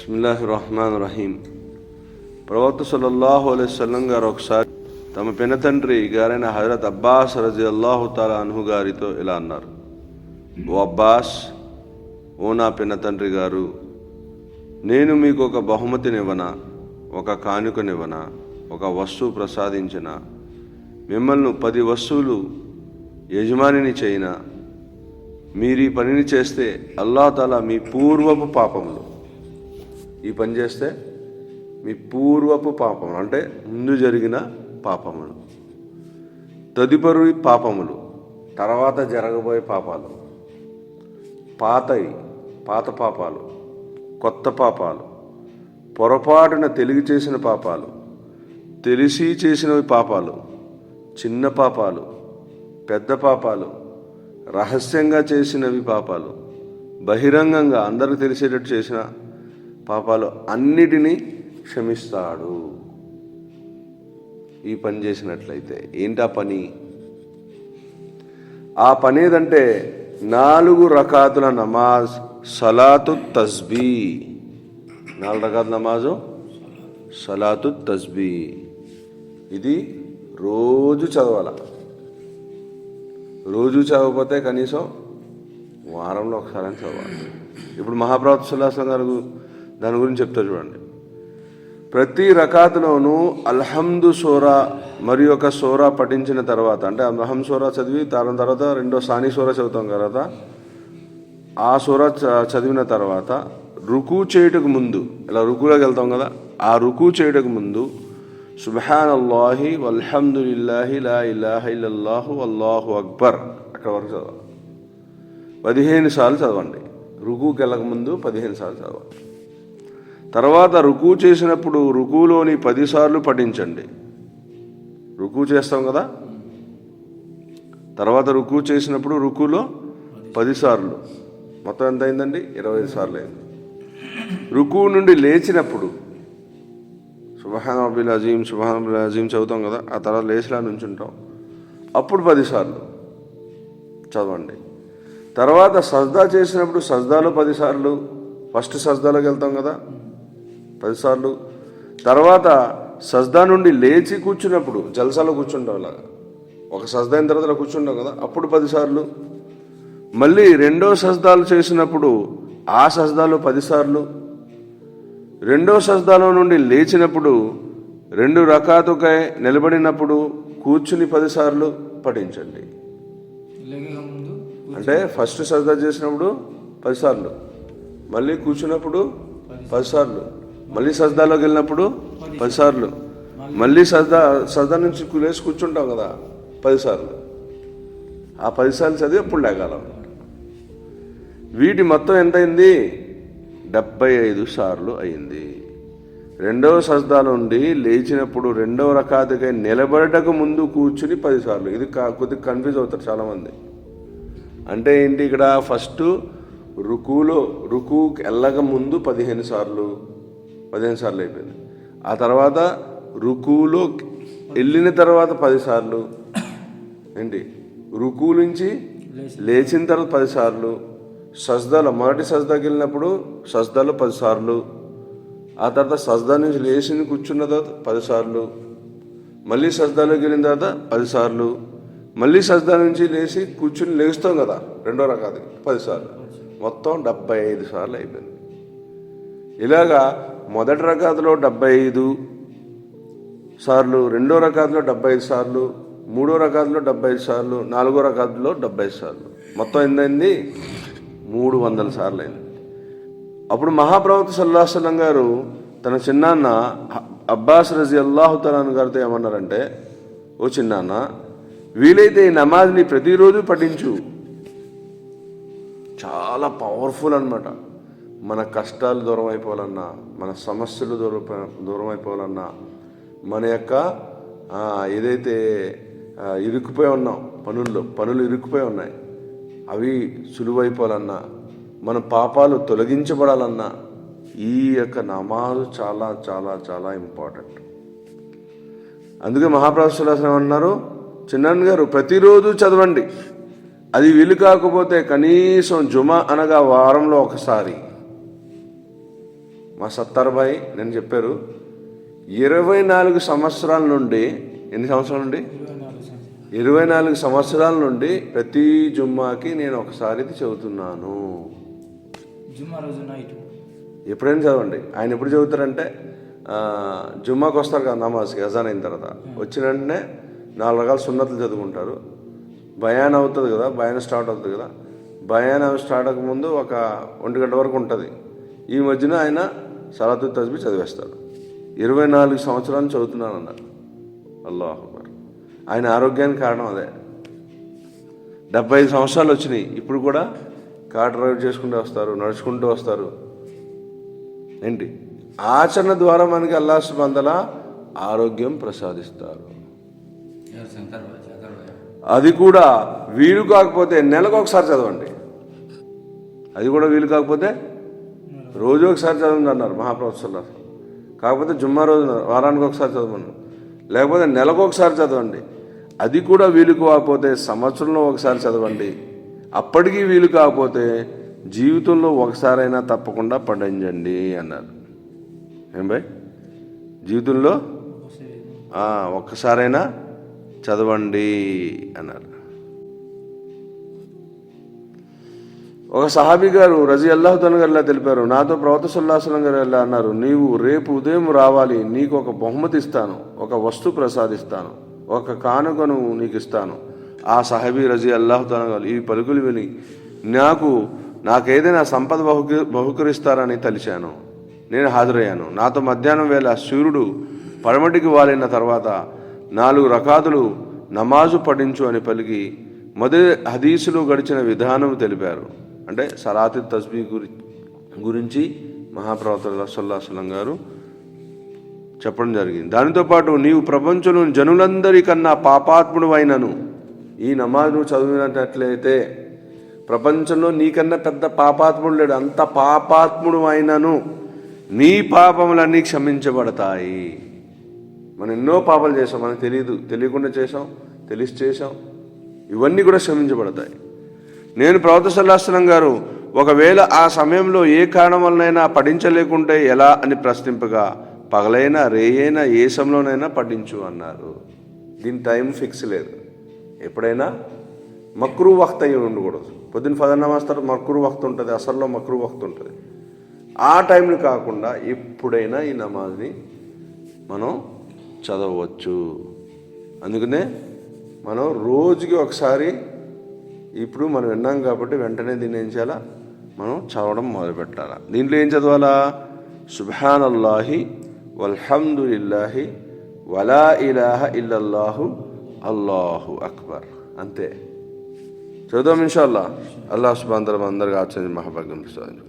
బిస్మిల్లాహిర్రహ్మానిర్రహీం. ప్రవక్త సల్లల్లాహు అలైహి వసల్లం గారు ఒకసారి తమ పెనతండ్రి గారైన హజరత్ అబ్బాస్ రజియల్లాహు తాలా అన్హు గారితో ఇలా అన్నారు: ఓ అబ్బాస్, ఓ నా పెనతండ్రి గారు, నేను మీకు ఒక బహుమతినివ్వనా, ఒక కానుకనివ్వనా, ఒక వస్తువు ప్రసాదించిన, మిమ్మల్ని 10 వస్తువులు యజమానిని చేయినా, మీరు ఈ పనిని చేస్తే అల్లాహ్ తాలా మీ పూర్వపు పాపములు, ఈ పని చేస్తే మీ పూర్వపు పాపములు అంటే ముందు జరిగిన పాపములు, తదుపరి పాపములు, తర్వాత జరగబోయే పాపాలు, పాత పాపాలు, కొత్త పాపాలు, పొరపాటున తెలివి చేసిన పాపాలు, తెలిసి చేసినవి పాపాలు, చిన్న పాపాలు, పెద్ద పాపాలు, రహస్యంగా చేసినవి పాపాలు, బహిరంగంగా అందరికి తెలిసేటట్టు చేసిన పాపాలు అన్నిటినీ క్షమిస్తాడు ఈ పని చేసినట్లయితే. ఏంటా పని? ఆ పని ఏదంటే 4 రకాతుల నమాజ్, సలాతు తస్బీ. 4 రకాతుల నమాజు, సలాతు తస్బీ. ఇది రోజు చదవాల. రోజు చదవకపోతే కనీసం వారంలో ఒకసారి చదవాలి. ఇప్పుడు మహాప్రవక్త సల్లల్లాహు అలైహి వసల్లం గారు దాని గురించి చెప్తారు చూడండి. ప్రతి రకాతులోనూ అల్హమ్దు సూరా మరియు ఒక సూరా పఠించిన తర్వాత, అంటే అల్హమ్ సూరా చదివి దాని తర్వాత రెండో సానీ సూరా చదువుతాం కదా, ఆ సూరా చదివిన తర్వాత రుకు చేయుటకు ముందు, ఇలా రుకులోకి వెళ్తాం కదా, ఆ రుకు చేయుటకు ముందు సుబ్హానల్లాహి వల్హమ్దులిల్లాహి లా ఇలాహ ఇల్లల్లాహు వల్లాహు అక్బర్ అక్కడ వరకు చదవాలి. 15 సార్లు చదవండి. రుకుకి వెళ్ళక ముందు 15 సార్లు చదవాలి. తర్వాత రుకు చేసినప్పుడు రుకులోని 10 సార్లు పఠించండి. రుకు చేస్తాం కదా, తర్వాత రుకు చేసినప్పుడు రుకులో 10 సార్లు, మొత్తం ఎంత అయిందండి? 25 సార్లు అయింది. రుకు నుండి లేచినప్పుడు సుబ్హాన రబ్బిల్ అజీమ్, సుబ్హాన రబ్బిల్ అజీమ్ చదువుతాం కదా, ఆ తర్వాత లేచిలా నుంచుంటాం, అప్పుడు 10 సార్లు చదవండి. తర్వాత సజ్దా చేసినప్పుడు సజ్దాలో 10 సార్లు, ఫస్ట్ సజ్దాలోకి వెళ్తాం కదా 10 సార్లు. తర్వాత సజ్దా నుండి లేచి కూర్చున్నప్పుడు, జల్సాలో కూర్చుంటాం, అలాగా ఒక సజ్దా అయిన తర్వాత కూర్చుంటాం కదా, అప్పుడు 10 సార్లు. మళ్ళీ రెండో సజ్దాలు చేసినప్పుడు ఆ సజ్దాలో 10 సార్లు. రెండో సజ్దాలో నుండి లేచినప్పుడు 2 రకాతుకై నిలబడినప్పుడు కూర్చుని 10 సార్లు పఠించండి. అంటే ఫస్ట్ సజ్దా చేసినప్పుడు 10 సార్లు, మళ్ళీ కూర్చున్నప్పుడు 10 సార్లు, మళ్ళీ సజ్దాలోకి వెళ్ళినప్పుడు 10 సార్లు, మళ్ళీ సజ్దా నుంచి లేచి కూర్చుంటాం కదా 10 సార్లు. ఆ 10 సార్లు చదివి అప్పుడు లేగాలం. వీటి మొత్తం ఎంత అయింది? 75 సార్లు అయింది. రెండవ సజ్దా నుండి లేచినప్పుడు రెండవ రకాతుకై నిలబడటకు ముందు కూర్చుని 10 సార్లు. ఇది కొద్దిగా కన్ఫ్యూజ్ అవుతారు చాలామంది. అంటే ఏంటి? ఇక్కడ ఫస్ట్ రుకుకి వెళ్ళక ముందు 15 సార్లు అయిపోయింది. ఆ తర్వాత రుకులో వెళ్ళిన తర్వాత 10 సార్లు, ఏంటి రుకు నుంచి లేచిన తర్వాత 10 సార్లు, సజ్దాలో మొదటి సజ్దాకి వెళ్ళినప్పుడు సజ్దాలో 10 సార్లు, ఆ తర్వాత సజ్దా నుంచి లేచి కూర్చున్న తర్వాత 10 సార్లు, మళ్ళీ సజ్దాలోకి వెళ్ళిన తర్వాత 10 సార్లు, మళ్ళీ సజ్దా నుంచి లేచి కూర్చుని లేస్తాం కదా రెండో రకాది 10 సార్లు, మొత్తం 75 సార్లు అయిపోయింది. ఇలాగా మొదటి రకాతులో 75 సార్లు, రెండో రకాతులో 75 సార్లు, మూడో రకాతులో 75 సార్లు, నాలుగో రకాతులో 75 సార్లు, మొత్తం ఎంతైంది? 300 సార్లు అయింది. అప్పుడు మహాప్రవక్త సల్లల్లాహు అలైహి వసల్లం గారు తన చిన్నాన్న అబ్బాస్ రజియల్లాహు తఆలా అన్హు గారితో ఏమన్నారంటే, ఓ చిన్నాన్న, వీలైతే ఈ నమాజ్ని ప్రతిరోజు పఠించు. చాలా పవర్ఫుల్ అన్నమాట. మన కష్టాలు దూరం అయిపోవాలన్నా, మన సమస్యలు దూరం అయిపోవాలన్నా, మన యొక్క ఏదైతే ఇరుక్కుపోయి ఉన్నాం, పనులు ఇరుక్కుపోయి ఉన్నాయి, అవి సులువైపోవాలన్నా, మన పాపాలు తొలగించబడాలన్నా ఈ యొక్క నమాజు చాలా చాలా చాలా ఇంపార్టెంట్. అందుకే మహాప్రవక్త సల్లల్లాహు అలైహి వసల్లం అన్నారు, చిన్నాన్న గారు ప్రతిరోజు చదవండి. అది వీలు కాకపోతే కనీసం జుమా అనగా వారంలో ఒకసారి మా సత్తార్ భాయ్ నేను చెప్పారు 24 సంవత్సరాల నుండి, ఎన్ని సంవత్సరాల నుండి? 24 సంవత్సరాల నుండి ప్రతి జుమ్మాకి నేను ఒకసారి ఇది చదువుతున్నాను. ఎప్పుడైనా చదవండి. ఆయన ఎప్పుడు చదువుతారంటే జుమ్మాకి వస్తారు కదా నమాజ్కి, అజాన్ అయిన తర్వాత వచ్చిన వెంటనే 4 రకాల సున్నతులు చదువుకుంటారు. బయాన్ అవుతుంది కదా, బయాన్ స్టార్ట్ అవుతుంది కదా, బయాన్ స్టార్ట్ అవ్వకముందు ఒక 1 గంట వరకు ఉంటుంది. ఈ మధ్యన ఆయన సలాతు తస్బీ చదివేస్తాడు. 24 సంవత్సరాలు చదువుతున్నాను అన్నారు. అల్లాహు అక్బర్. ఆయన ఆరోగ్యానికి కారణం అదే. 75 సంవత్సరాలు వచ్చినాయి, ఇప్పుడు కూడా కార్ డ్రైవ్ చేసుకుంటూ వస్తారు, నడుచుకుంటూ వస్తారు. ఏంటి ఆచరణ ద్వారా మనకి అల్లాహ్ సుబ్హానహు వ తఆలా ఆరోగ్యం ప్రసాదిస్తారు. అది కూడా వీలు కాకపోతే నెలకు ఒకసారి చదవండి. అది కూడా వీలు కాకపోతే రోజు ఒకసారి చదవండి అన్నారు మహాప్రభు సల్లల్లాహు అలైహి వసల్లం. కాకపోతే జుమ్మా రోజు వారానికి ఒకసారి చదవమన్నారు. లేకపోతే నెలకు ఒకసారి చదవండి. అది కూడా వీలు కాకపోతే సంవత్సరంలో ఒకసారి చదవండి. అప్పటికీ వీలు కాకపోతే జీవితంలో ఒకసారైనా తప్పకుండా పఠించండి అన్నారు. ఏం భాయ్? జీవితంలో ఒక్కసారైనా చదవండి అన్నారు. ఒక సహాబీ గారు రజియల్లాహు తఆలా గారు ఇలా తెలిపారు, నాతో ప్రవక్త సల్లల్లాహు అలైహి వసల్లం గారు ఇలా అన్నారు, నీవు రేపు ఉదయం రావాలి, నీకు ఒక బహుమతి ఇస్తాను, ఒక వస్తువు ప్రసాదిస్తాను, ఒక కానుకను నీకు ఇస్తాను. ఆ సహాబీ రజియల్లాహు తఆలా గారు ఈ పలుకులు విని నాకేదైనా సంపద బహుకరిస్తారని తలిచాను. నేను హాజరయ్యాను. నాతో మధ్యాహ్నం వేళ సూర్యుడు పడమటికి వాలిన తర్వాత 4 రకాతులు నమాజు పఠించు అని పలికి మొదటి హదీసులో గడిచిన విధానం తెలిపారు. అంటే సలాతు తస్బీ గురించి మహాప్రవక్త సల్లల్లాహు అలైహి వసల్లం గారు చెప్పడం జరిగింది. దానితో పాటు నీవు ప్రపంచంలో జనులందరికన్నా పాపాత్ముడు అయినను, ఈ నమాజ్ నువ్వు చదివినట్లయితే ప్రపంచంలో నీకన్నా పెద్ద పాపాత్ముడు లేడు, అంత పాపాత్ముడు అయినను నీ పాపములన్నీ క్షమించబడతాయి. మనం ఎన్నో పాపాలు చేసాం, మనకు తెలియకుండా చేసాం, తెలిసి చేసాం, ఇవన్నీ కూడా క్షమించబడతాయి. నేను ప్రవక్త సల్లల్లాహు అలైహి వసల్లం గారు ఒకవేళ ఆ సమయంలో ఏ కారణం వలనైనా పఠించలేకుంటే ఎలా అని ప్రశ్నింపగా పగలైనా రేయైనా ఏ సమయంలోనైనా పఠించు అన్నారు. దీని టైం ఫిక్స్ లేదు. ఎప్పుడైనా మక్రూ వక్త్ అయ్యి ఉండకూడదు. పొద్దున్న ఫజర్ నమాజ్ తర్వాత మక్రూ వక్త్ ఉంటుంది, అసర్లో మక్రూ వక్త్ ఉంటుంది. ఆ టైంలో కాకుండా ఎప్పుడైనా ఈ నమాజ్ని మనం చదవచ్చు. అందుకనే మనం రోజుకి ఒకసారి, ఇప్పుడు మనం విన్నాం కాబట్టి వెంటనే దీన్ని ఏం చేయాలా, మనం చదవడం మొదలుపెట్టాలా. దీంట్లో ఏం చదవాలా? సుబ్హానల్లాహి వల్హమ్దులిల్లాహి వలా ఇలాహ ఇల్లల్లాహు అల్లాహు అక్బర్. అంతే చదువుదాం ఇన్షాల్లా. అల్లాహ్ సుబ్హానహు వ తఆలా అందరికీ ఆచరించి మహాభాగ్యం ప్రసాదించు.